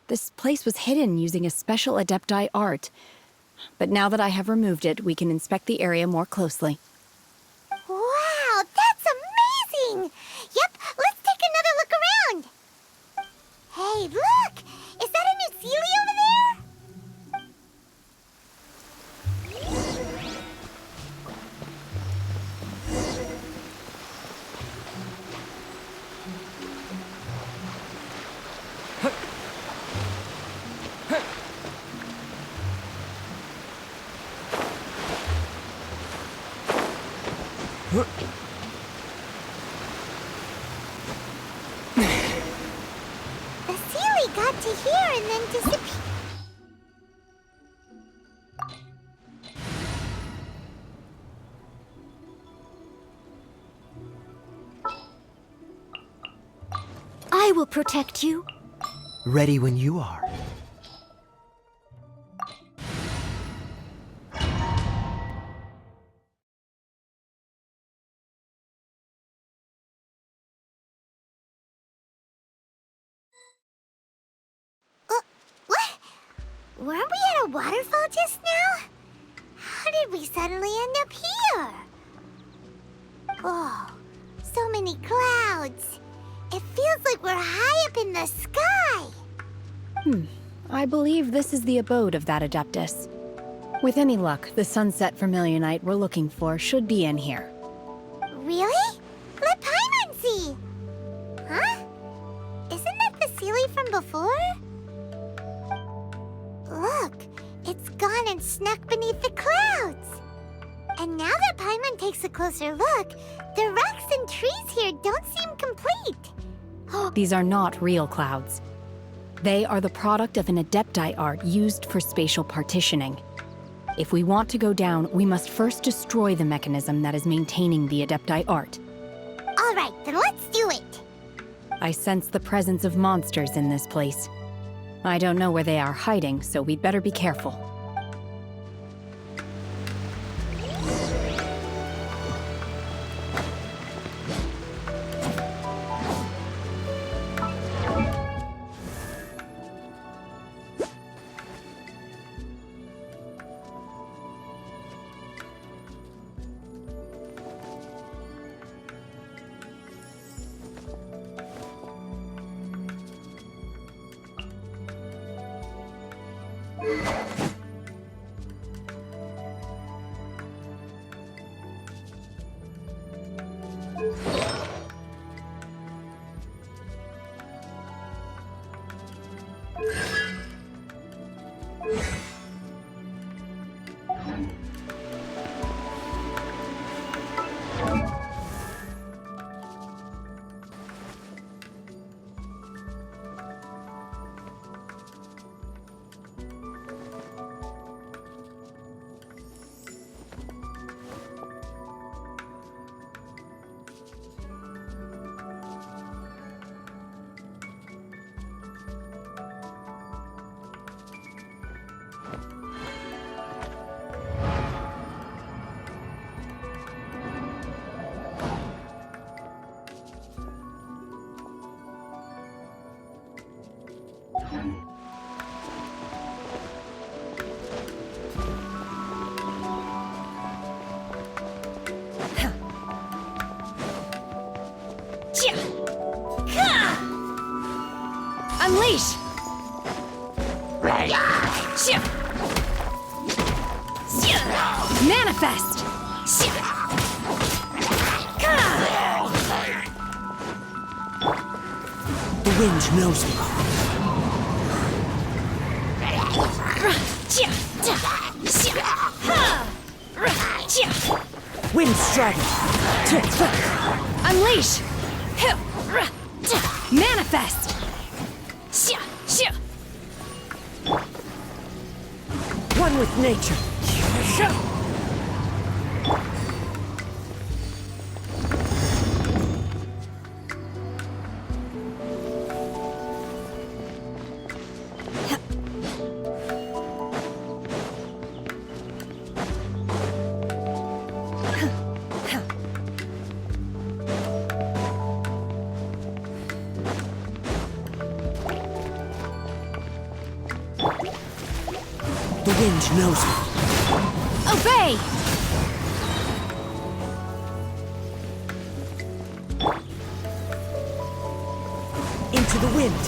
This place was hidden using a special Adepti art. But now that I have removed it, we can inspect the area more closely. Wow, that's amazing! Yep, let's take another look around. Hey, look! Is that a new Sealy over there? The Sealy got to here and then disappeared. I will protect you. Ready when you are. What? Weren't we at a waterfall just now? How did we suddenly end up here? Oh, so many clouds. It feels like we're high up in the sky. I believe this is the abode of that Adeptus. With any luck, the sunset Vermilionite we're looking for should be in here. Really? Let Paimon see. Huh? Isn't that the Sealy from before? Look, it's gone and snuck beneath the clouds. And now that Paimon takes a closer look, the rocks and trees here don't seem complete. These are not real clouds. They are the product of an Adepti art used for spatial partitioning. If we want to go down, we must first destroy the mechanism that is maintaining the Adepti art. All right, then let's do it. I sense the presence of monsters in this place. I don't know where they are hiding, so we'd better be careful. Unleash! Manifest! The wind knows me. Wind's dragon. Unleash! Manifest! One with nature. The wind knows me. Obey! Into the wind.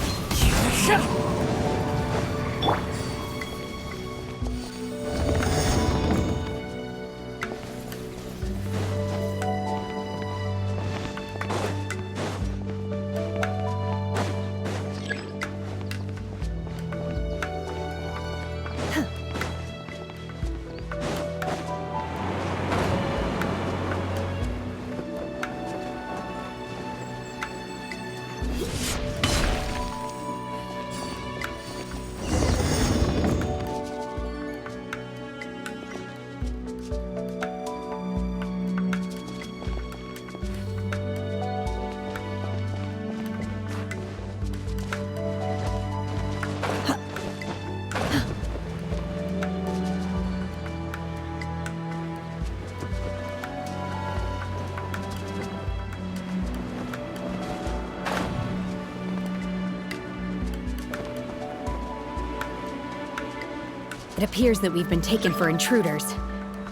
It appears that we've been taken for intruders.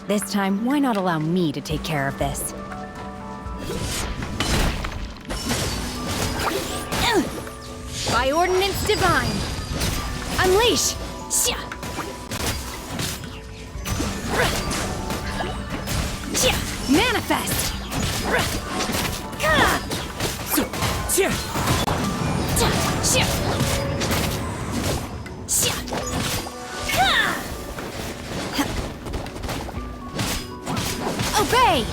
This time, why not allow me to take care of this? By ordinance divine! Unleash! Manifest! Obey!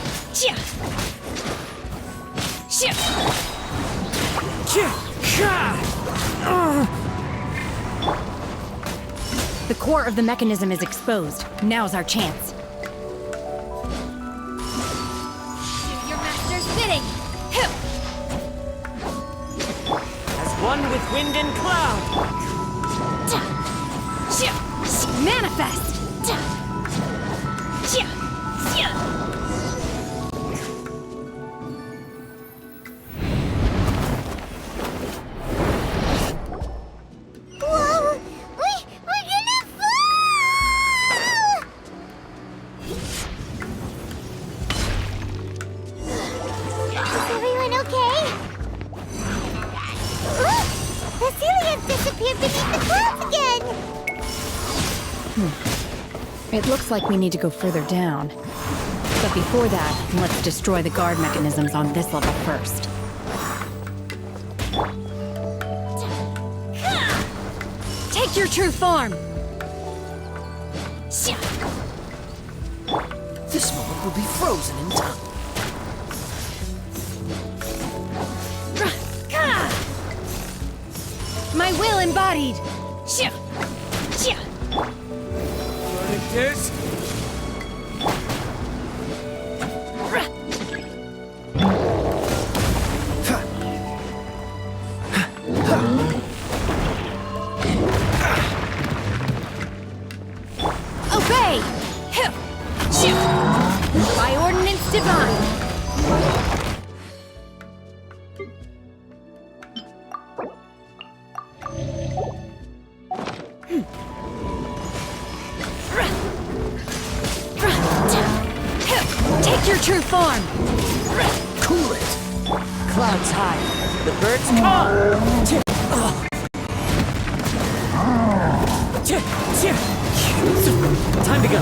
The core of the mechanism is exposed. Now's our chance. Do your master's bidding! As one with wind and cloud. Manifest! Whoa! We're gonna fall! Is everyone okay? Look! The Celians disappeared beneath the clouds again! It looks like we need to go further down. But before that, let's destroy the guard mechanisms on this level first. Take your true form! This moment will be frozen in time. My will embodied! This? Obey! By ordinance divine! Take your true form! Cool it. Clouds high. The birds call. Time to go.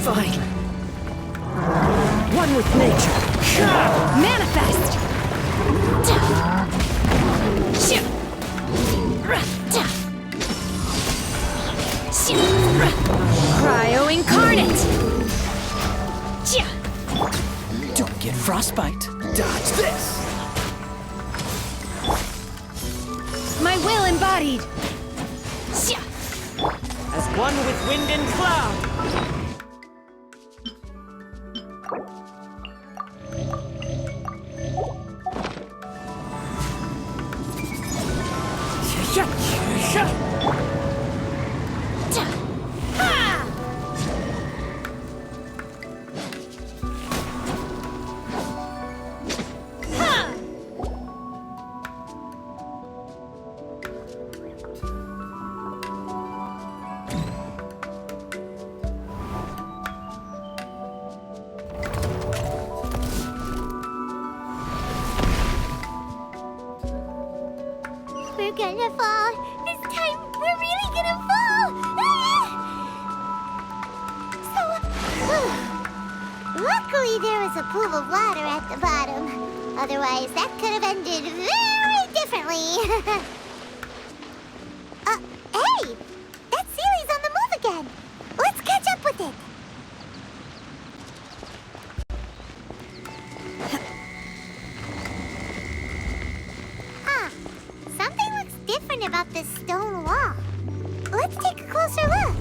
Fine. One with nature. Manifest! Cryo incarnate! Don't get frostbite. Dodge this. My will embodied! As one with wind and cloud. We're gonna fall. This time, we're really gonna fall. Ah! Luckily, there was a pool of water at the bottom. Otherwise, that could have ended very differently. Hey! That Sealy's on the move again. Let's catch up with it. Something looks different about this stone wall. Let's take a closer look.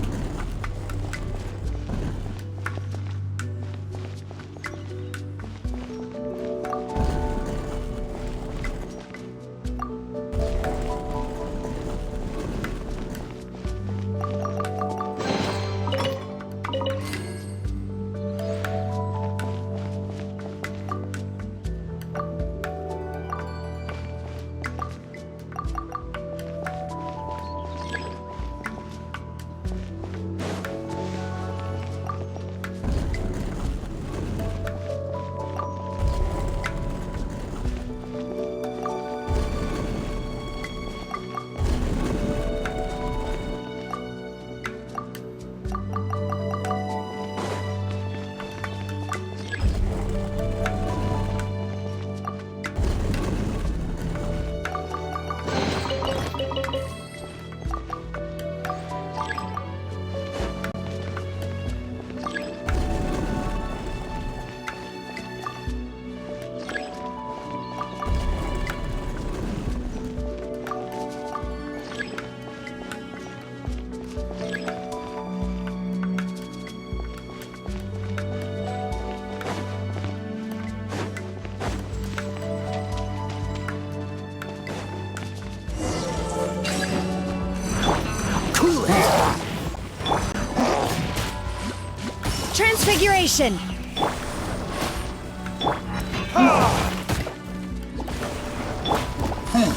Transfiguration!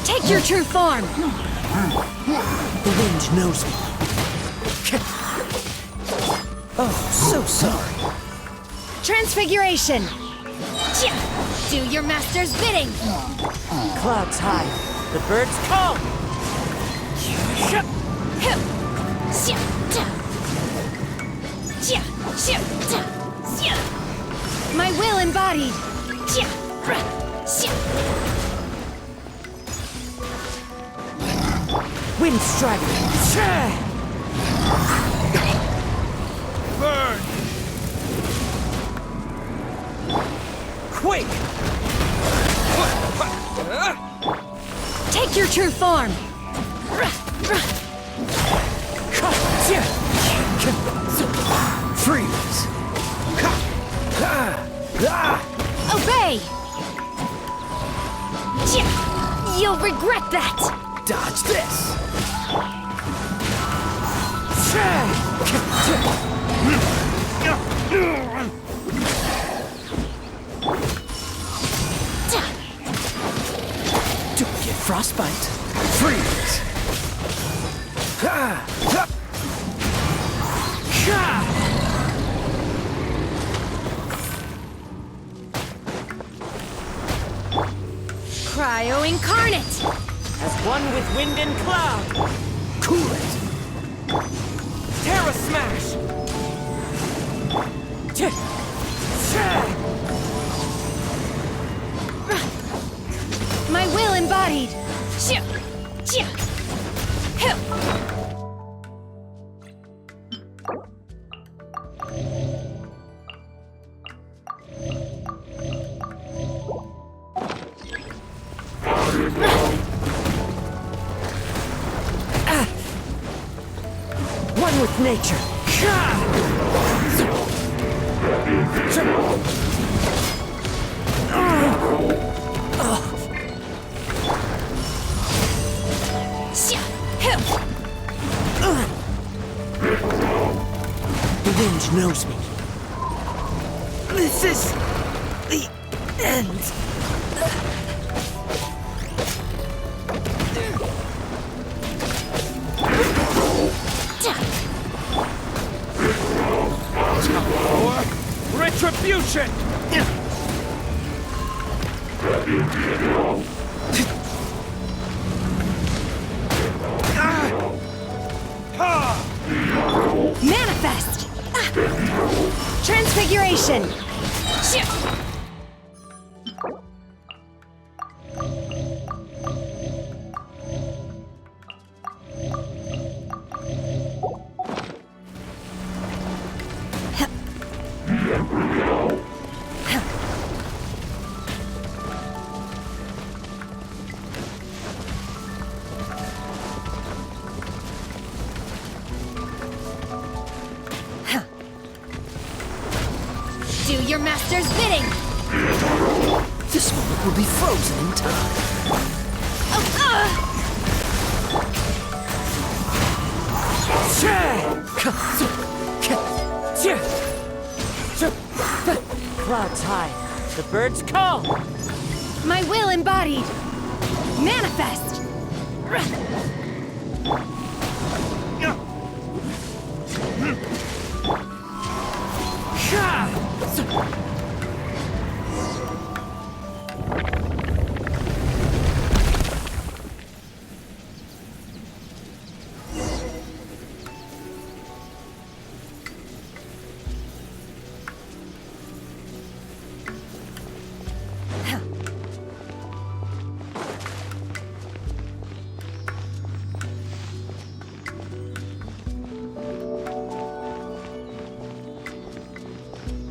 Take your true form! The wind knows me. Oh, so sorry. Transfiguration! Do your master's bidding! Clouds high. The birds come. My will embodied! Wind strike. Burn! Quake. Take your true form! Freeze! Obey! You'll regret that! Dodge this! Don't get frostbite. Freeze! Cryo incarnate! As one with wind and cloud. Cool it! Terra Smash! My will embodied! One with nature. The wind knows me. This is the end. Retribution! Manifest! Transfiguration! Do your master's bidding! This moment will be frozen in time. Clouds high. The birds call. My will embodied! Manifest!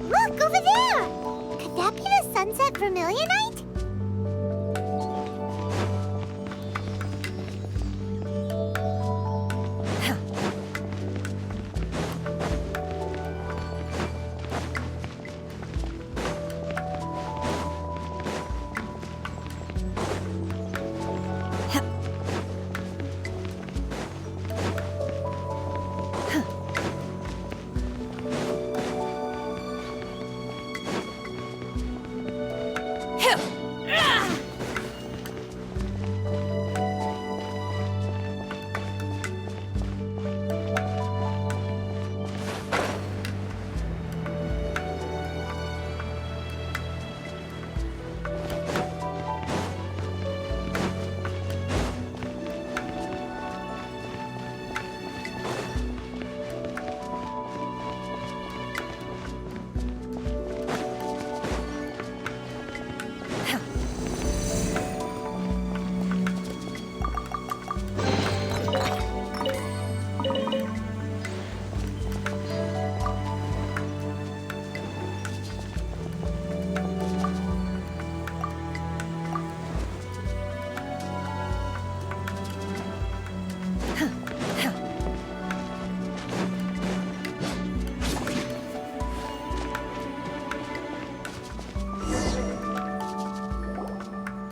Look, over there! Could that be the sunset vermilionite?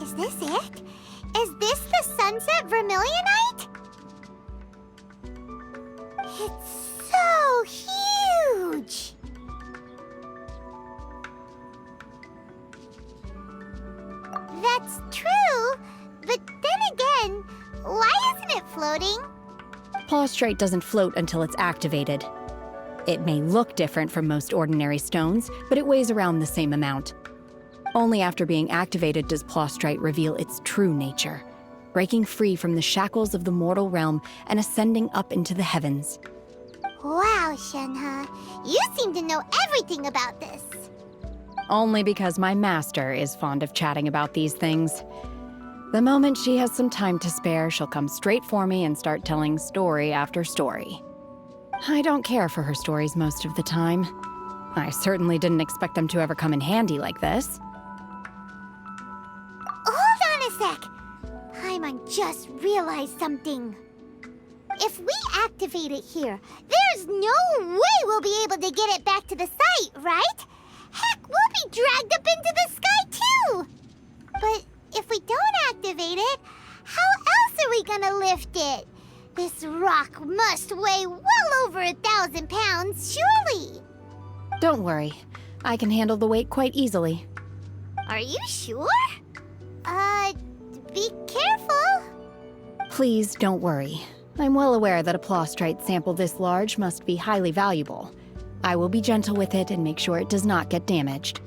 Is this it? Is this the sunset vermilionite? It's so huge! That's true, but then again, why isn't it floating? Plaustrite doesn't float until it's activated. It may look different from most ordinary stones, but it weighs around the same amount. Only after being activated does Plaustrite reveal its true nature, breaking free from the shackles of the mortal realm and ascending up into the heavens. Wow, Shenhe, you seem to know everything about this. Only because my master is fond of chatting about these things. The moment she has some time to spare, she'll come straight for me and start telling story after story. I don't care for her stories most of the time. I certainly didn't expect them to ever come in handy like this. Hold on a sec. Paimon just realized something. If we activate it here, there's no way we'll be able to get it back to the site, right? Heck, we'll be dragged up into the sky too! But if we don't activate it, how else are we gonna lift it? This rock must weigh well over 1,000 pounds, surely! Don't worry. I can handle the weight quite easily. Are you sure? Be careful. Please don't worry. I'm well aware that a Plaustrite sample this large must be highly valuable. I will be gentle with it and make sure it does not get damaged.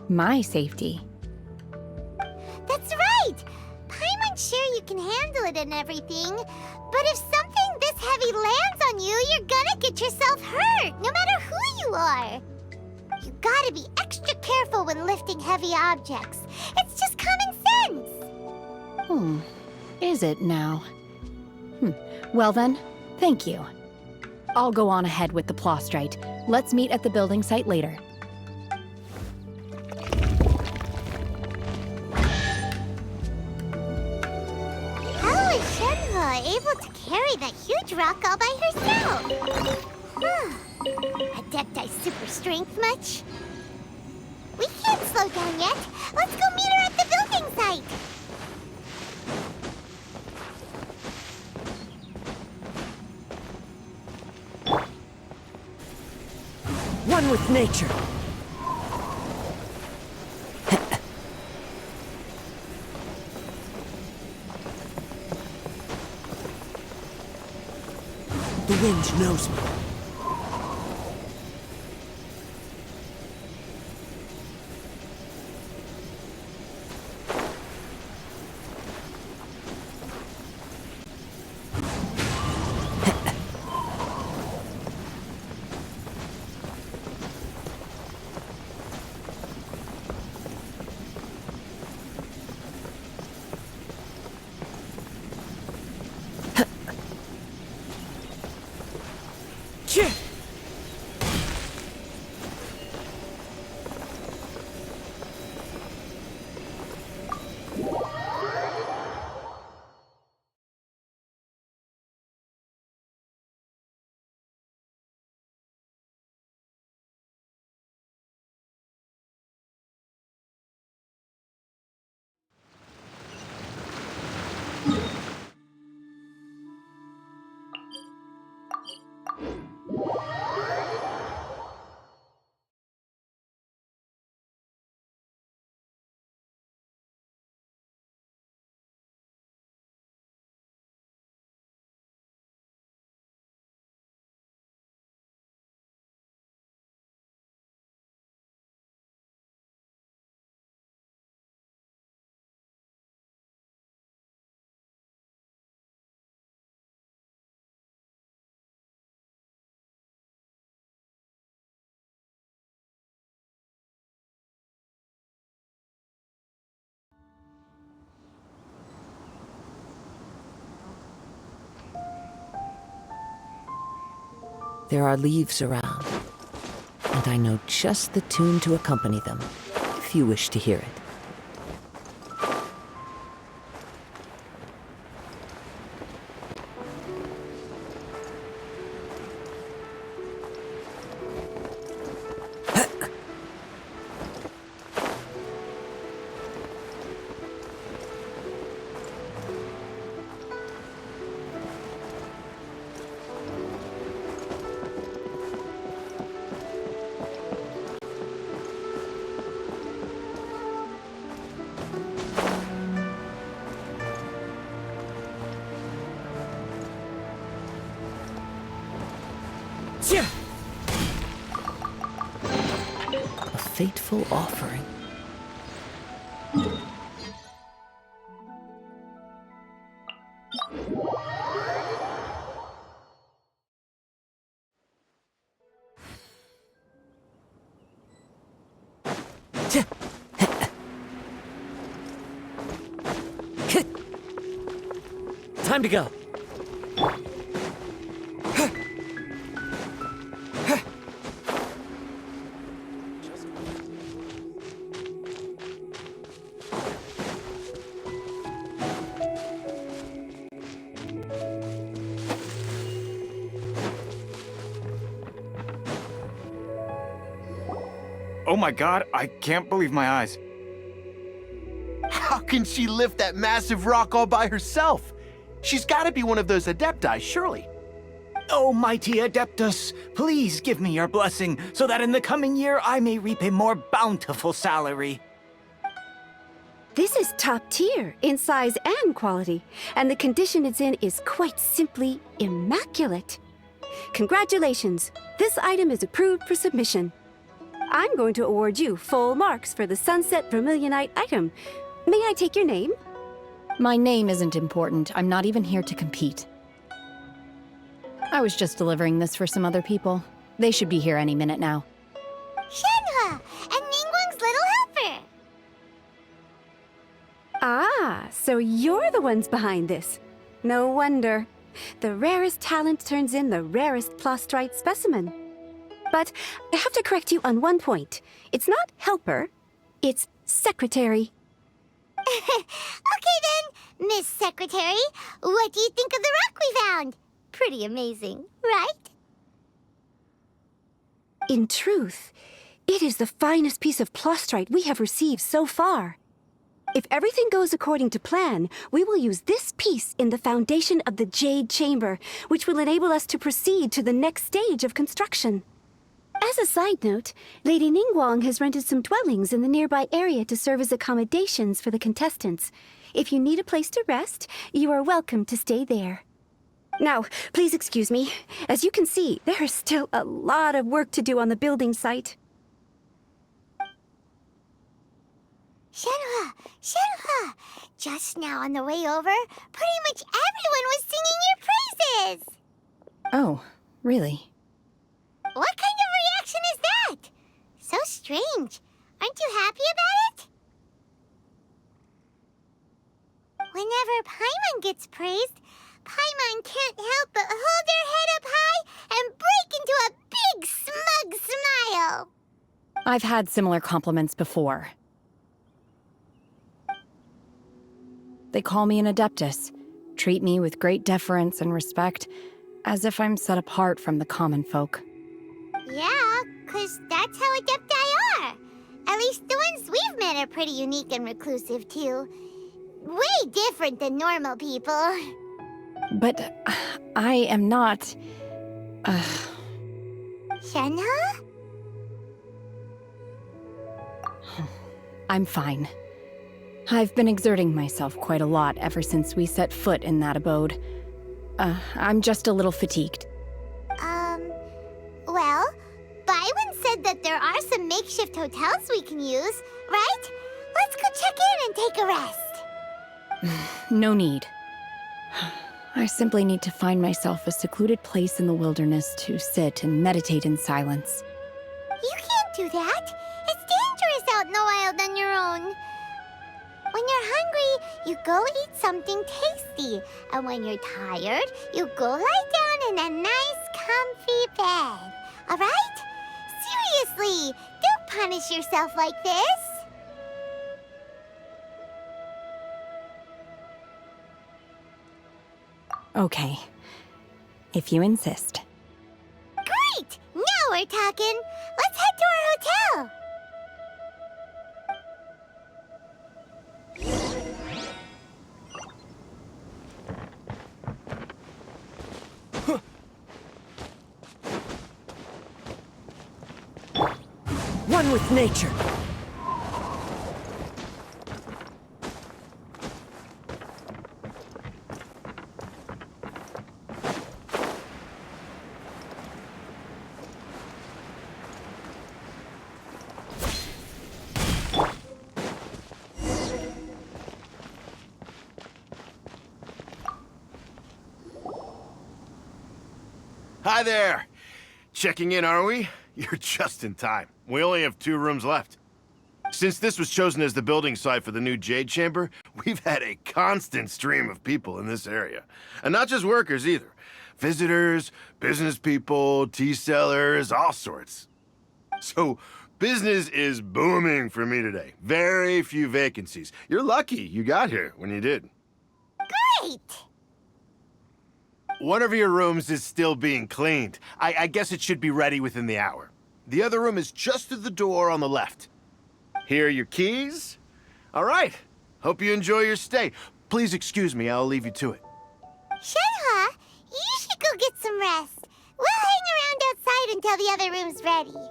My safety. That's right! Paimon's sure you can handle it and everything, but if something this heavy lands on you, you're gonna get yourself hurt, no matter who you are. You gotta be extra careful when lifting heavy objects. It's just common sense. Is it now? Well then, thank you. I'll go on ahead with the Plostrite. Let's meet at the building site later. How is Shenhe able to carry that huge rock all by herself? Adepti super strength much? We can't slow down yet. Let's go meet her at the building site. One with nature. The wind knows me. There are leaves around, and I know just the tune to accompany them, if you wish to hear it. A fateful offering. Time to go. Oh my god, I can't believe my eyes. How can she lift that massive rock all by herself? She's got to be one of those Adepti, surely. Oh, mighty Adeptus, please give me your blessing so that in the coming year I may reap a more bountiful salary. This is top tier in size and quality, and the condition it's in is quite simply immaculate. Congratulations! This item is approved for submission. I'm going to award you full marks for the Sunset Vermilionite item. May I take your name? My name isn't important. I'm not even here to compete. I was just delivering this for some other people. They should be here any minute now. Shenhua and Ningguang's little helper. Ah, so you're the ones behind this. No wonder. The rarest talent turns in the rarest plastrite specimen. But I have to correct you on one point. It's not helper, it's secretary. Okay then, Miss Secretary, what do you think of the rock we found? Pretty amazing, right? In truth, it is the finest piece of plastrite we have received so far. If everything goes according to plan, we will use this piece in the foundation of the Jade Chamber, which will enable us to proceed to the next stage of construction. As a side note, Lady Ningguang has rented some dwellings in the nearby area to serve as accommodations for the contestants. If you need a place to rest, you are welcome to stay there. Now, please excuse me. As you can see, there is still a lot of work to do on the building site. Shenhua! Just now on the way over, pretty much everyone was singing your praises! Oh, really? What kind of reaction is that? So strange. Aren't you happy about it? Whenever Paimon gets praised, Paimon can't help but hold their head up high and break into a big smug smile. I've had similar compliments before. They call me an Adeptus, treat me with great deference and respect, as if I'm set apart from the common folk. Yeah, 'cause that's how Adepti are. At least the ones we've met are pretty unique and reclusive, too. Way different than normal people. But I am not... Shenhua? I'm fine. I've been exerting myself quite a lot ever since we set foot in that abode. I'm just a little fatigued. Well, Byron said that there are some makeshift hotels we can use, right? Let's go check in and take a rest. No need. I simply need to find myself a secluded place in the wilderness to sit and meditate in silence. You can't do that. It's dangerous out in the wild on your own. When you're hungry, you go eat something tasty. And when you're tired, you go lie down in a nice, comfy bed. All right? Seriously, don't punish yourself like this. Okay. If you insist. Great! Now we're talking. Let's head to our hotel. One with nature. Hi there! Checking in, are we? You're just in time. We only have 2 rooms left. Since this was chosen as the building site for the new Jade Chamber, we've had a constant stream of people in this area. And not just workers either. Visitors, business people, tea sellers, all sorts. So, business is booming for me today. Very few vacancies. You're lucky you got here when you did. Great! One of your rooms is still being cleaned. I guess it should be ready within the hour. The other room is just through the door on the left. Here are your keys. All right. Hope you enjoy your stay. Please excuse me, I'll leave you to it. Shenhua, you should go get some rest. We'll hang around outside until the other room's ready.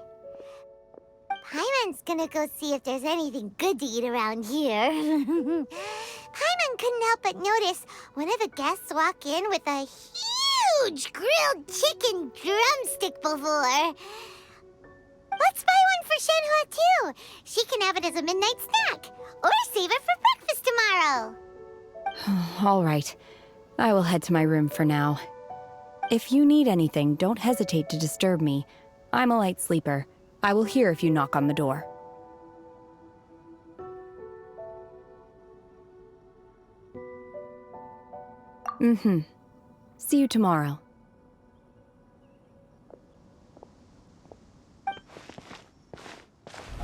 Paimon's gonna go see if there's anything good to eat around here. Paimon couldn't help but notice one of the guests walk in with a huge grilled chicken drumstick before. Let's buy one for Shenhua, too. She can have it as a midnight snack. Or save it for breakfast tomorrow. All right. I will head to my room for now. If you need anything, don't hesitate to disturb me. I'm a light sleeper. I will hear if you knock on the door. See you tomorrow.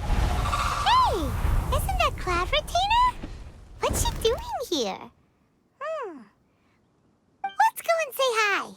Hey! Isn't that Cloud Retainer? What's she doing here? Let's go and say hi.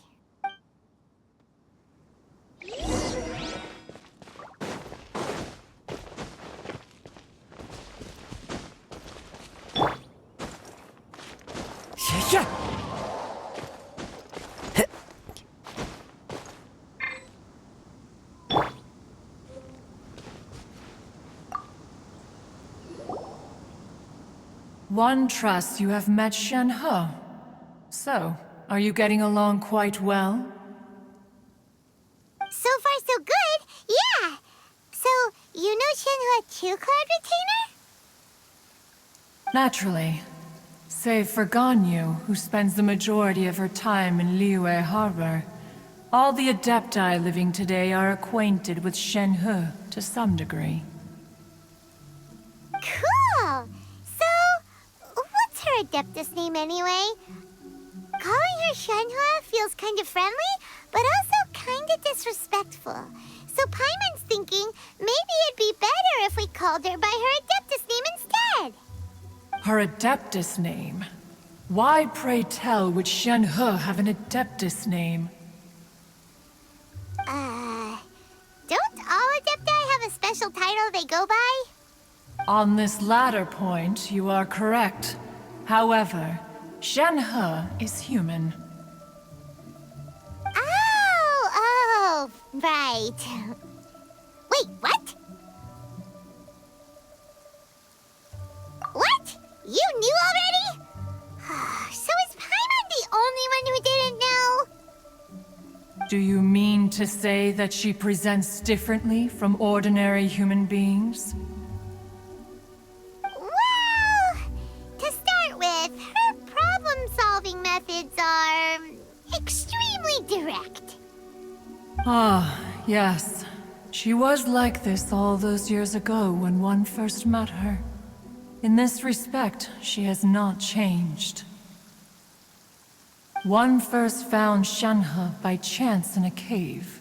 One trusts you have met Shen-He. So, are you getting along quite well? So far, so good. Yeah. So, you know Shen-He too, Cloud Retainer? Naturally. Save for Ganyu, who spends the majority of her time in Liyue Harbor. All the Adepti living today are acquainted with Shen-He to some degree. Cool. So, what's her Adeptus name anyway? Calling her Shen-He feels kind of friendly, but also kind of disrespectful. So Paimon's thinking maybe it'd be better if we called her by her Adeptus name instead. Her Adeptus name? Why, pray tell, would Shen-He have an Adeptus name? Don't all Adepti have a special title they go by? On this latter point, you are correct. However, Shen-He is human. Oh, right. Wait, what? What? You knew already? So is Paimon the only one who didn't know? Do you mean to say that she presents differently from ordinary human beings? Well, to start with, her problem-solving methods are extremely direct. Ah, yes. She was like this all those years ago when one first met her. In this respect, she has not changed. One first found Shen-He by chance in a cave.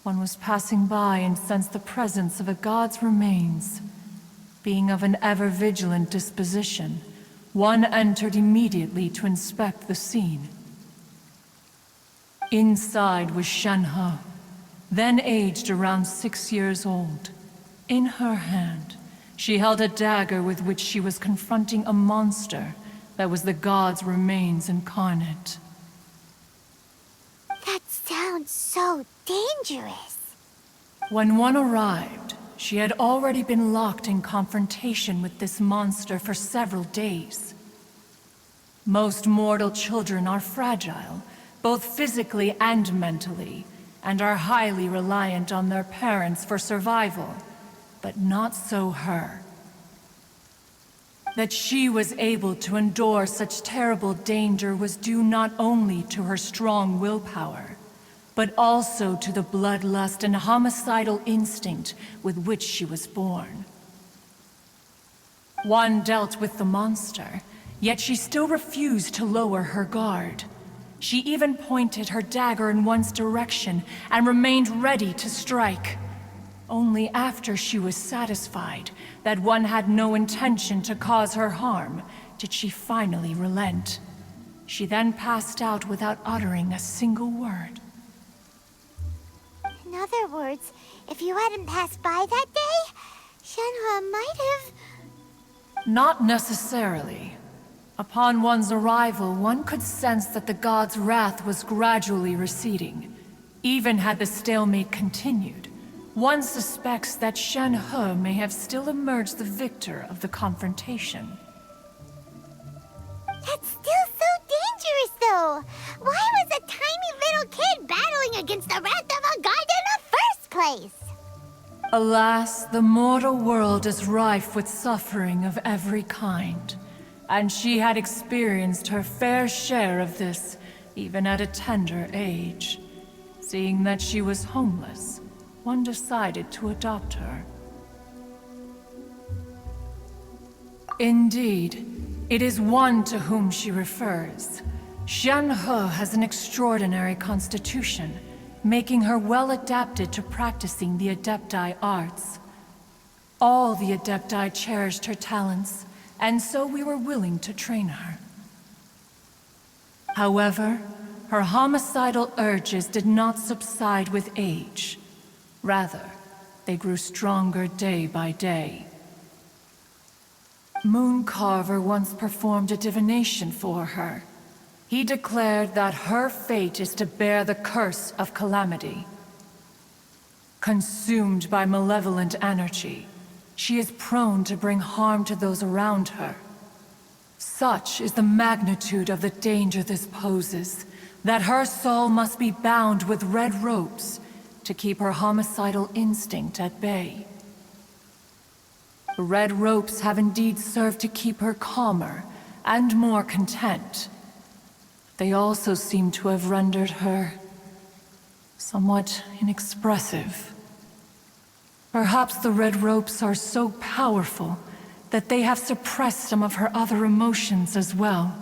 One was passing by and sensed the presence of a god's remains. Being of an ever-vigilant disposition, one entered immediately to inspect the scene. Inside was Shen-He, then aged around 6 years old. In her hand, she held a dagger with which she was confronting a monster that was the god's remains incarnate. That sounds so dangerous. When one arrived, she had already been locked in confrontation with this monster for several days. Most mortal children are fragile, both physically and mentally, and are highly reliant on their parents for survival, but not so her. That she was able to endure such terrible danger was due not only to her strong willpower, but also to the bloodlust and homicidal instinct with which she was born. One dealt with the monster, yet she still refused to lower her guard. She even pointed her dagger in one's direction and remained ready to strike. Only after she was satisfied that one had no intention to cause her harm did she finally relent. She then passed out without uttering a single word. In other words, if you hadn't passed by that day, Shen-He might have... Not necessarily. Upon one's arrival, one could sense that the god's wrath was gradually receding. Even had the stalemate continued, one suspects that Shen-He may have still emerged the victor of the confrontation. That's still so dangerous, though. Why was a tiny little kid battling against the wrath of a god in the first place? Alas, the mortal world is rife with suffering of every kind, and she had experienced her fair share of this even at a tender age. Seeing that she was homeless, one decided to adopt her. Indeed, it is one to whom she refers. Xianhe has an extraordinary constitution, making her well adapted to practicing the Adepti arts. All the Adepti cherished her talents, and so we were willing to train her. However, her homicidal urges did not subside with age. Rather, they grew stronger day by day. Mooncarver once performed a divination for her. He declared that her fate is to bear the curse of calamity. Consumed by malevolent energy, she is prone to bring harm to those around her. Such is the magnitude of the danger this poses, that her soul must be bound with red ropes to keep her homicidal instinct at bay. The red ropes have indeed served to keep her calmer and more content. They also seem to have rendered her somewhat inexpressive. Perhaps the red ropes are so powerful that they have suppressed some of her other emotions as well.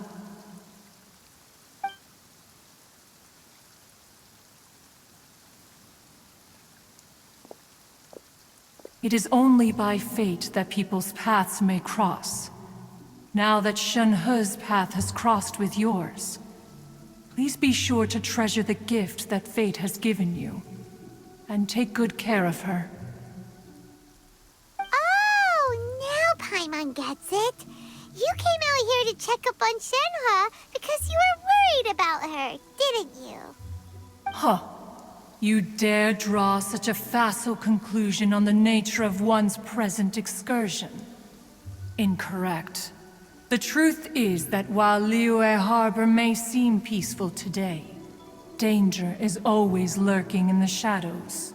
It is only by fate that people's paths may cross. Now that Shenhe's path has crossed with yours, please be sure to treasure the gift that fate has given you, and take good care of her. Oh, now Paimon gets it. You came out here to check up on Shenhe because you were worried about her, didn't you? Huh. You dare draw such a facile conclusion on the nature of one's present excursion? Incorrect. The truth is that while Liyue Harbor may seem peaceful today, danger is always lurking in the shadows.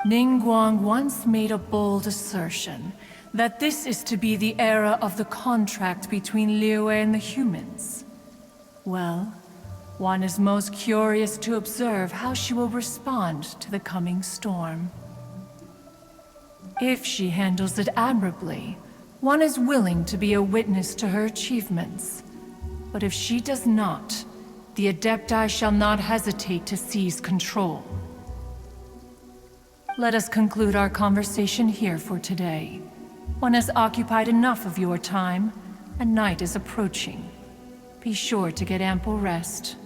Ningguang once made a bold assertion that this is to be the era of the contract between Liyue and the humans. Well, one is most curious to observe how she will respond to the coming storm. If she handles it admirably, one is willing to be a witness to her achievements. But if she does not, the Adepti shall not hesitate to seize control. Let us conclude our conversation here for today. One has occupied enough of your time, and night is approaching. Be sure to get ample rest.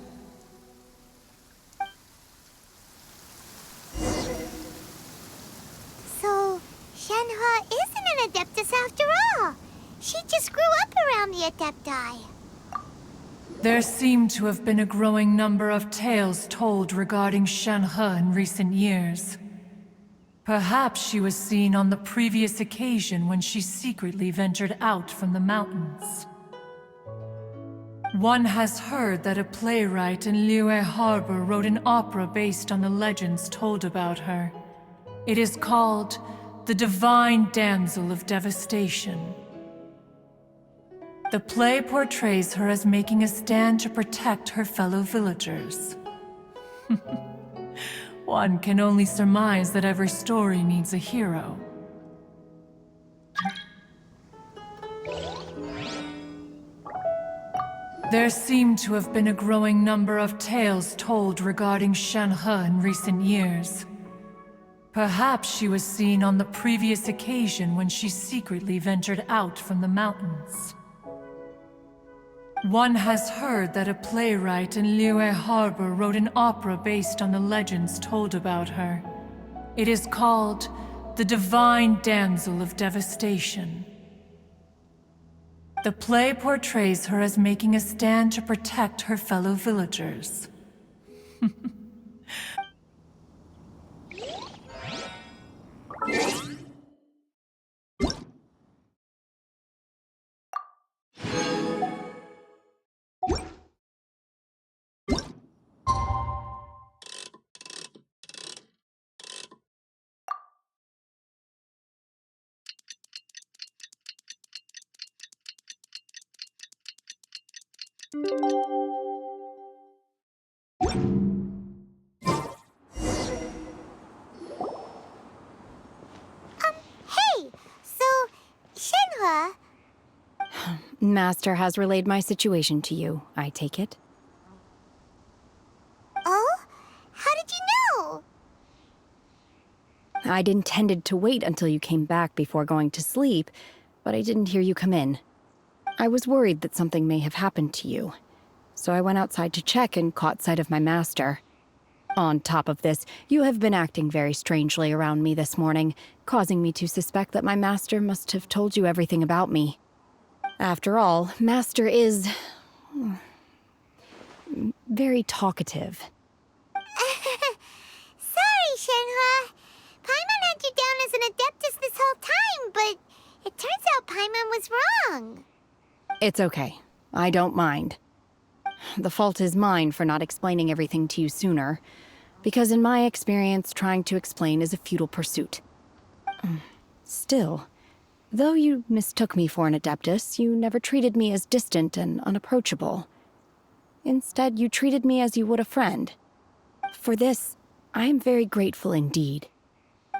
So, Shenhe isn't an Adeptus after all. She just grew up around the Adepti. There seem to have been a growing number of tales told regarding Shenhe in recent years. Perhaps she was seen on the previous occasion when she secretly ventured out from the mountains. One has heard that a playwright in Liyue Harbor wrote an opera based on the legends told about her. It is called The Divine Damsel of Devastation. The play portrays her as making a stand to protect her fellow villagers. One can only surmise that every story needs a hero. There seem to have been a growing number of tales told regarding Shenhe in recent years. Perhaps she was seen on the previous occasion when she secretly ventured out from the mountains. One has heard that a playwright in Liyue Harbor wrote an opera based on the legends told about her. It is called The Divine Damsel of Devastation. The play portrays her as making a stand to protect her fellow villagers. Master has relayed my situation to you, I take it. Oh? How did you know? I'd intended to wait until you came back before going to sleep, but I didn't hear you come in. I was worried that something may have happened to you, so I went outside to check and caught sight of my master. On top of this, you have been acting very strangely around me this morning, causing me to suspect that my master must have told you everything about me. After all, Master is very talkative. Sorry, Shenhua. Paimon had you down as an Adeptus this whole time, but it turns out Paimon was wrong. It's okay. I don't mind. The fault is mine for not explaining everything to you sooner, because in my experience, trying to explain is a futile pursuit. Still, though you mistook me for an Adeptus, you never treated me as distant and unapproachable. Instead, you treated me as you would a friend. For this, I am very grateful indeed.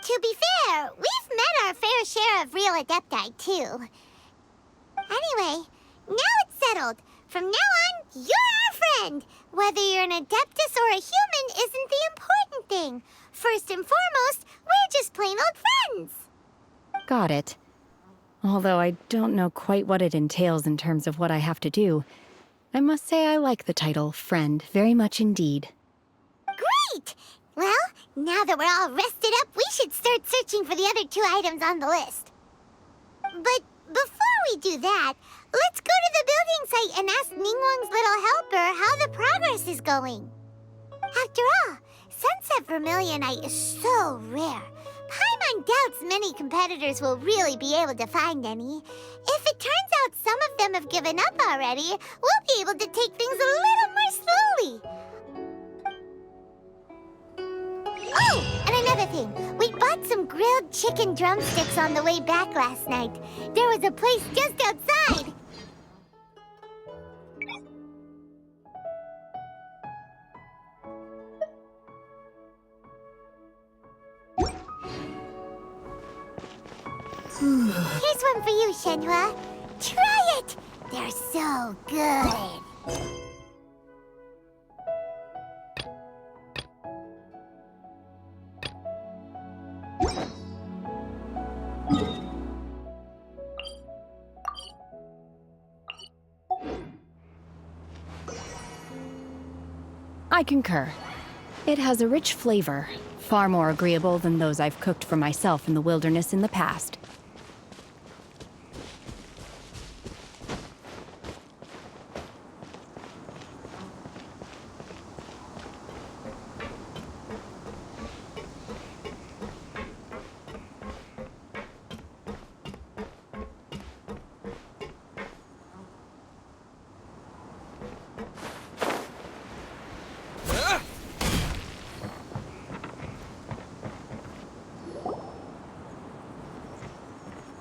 To be fair, we've met our fair share of real Adepti, too. Anyway, now it's settled. From now on, you're our friend. Whether you're an Adeptus or a human isn't the important thing. First and foremost, we're just plain old friends. Got it. Although I don't know quite what it entails in terms of what I have to do, I must say I like the title friend very much indeed. Great! Well, now that we're all rested up, we should start searching for the other 2 items on the list. But before we do that, let's go to the building site and ask Ningguang's little helper how the progress is going. After all, Sunset Vermilionite is so rare. Paimon doubts many competitors will really be able to find any. If it turns out some of them have given up already, we'll be able to take things a little more slowly. Oh, and another thing. We bought some grilled chicken drumsticks on the way back last night. There was a place just outside. Here's one for you, Shenhua. Try it! They're so good. I concur. It has a rich flavor, far more agreeable than those I've cooked for myself in the wilderness in the past.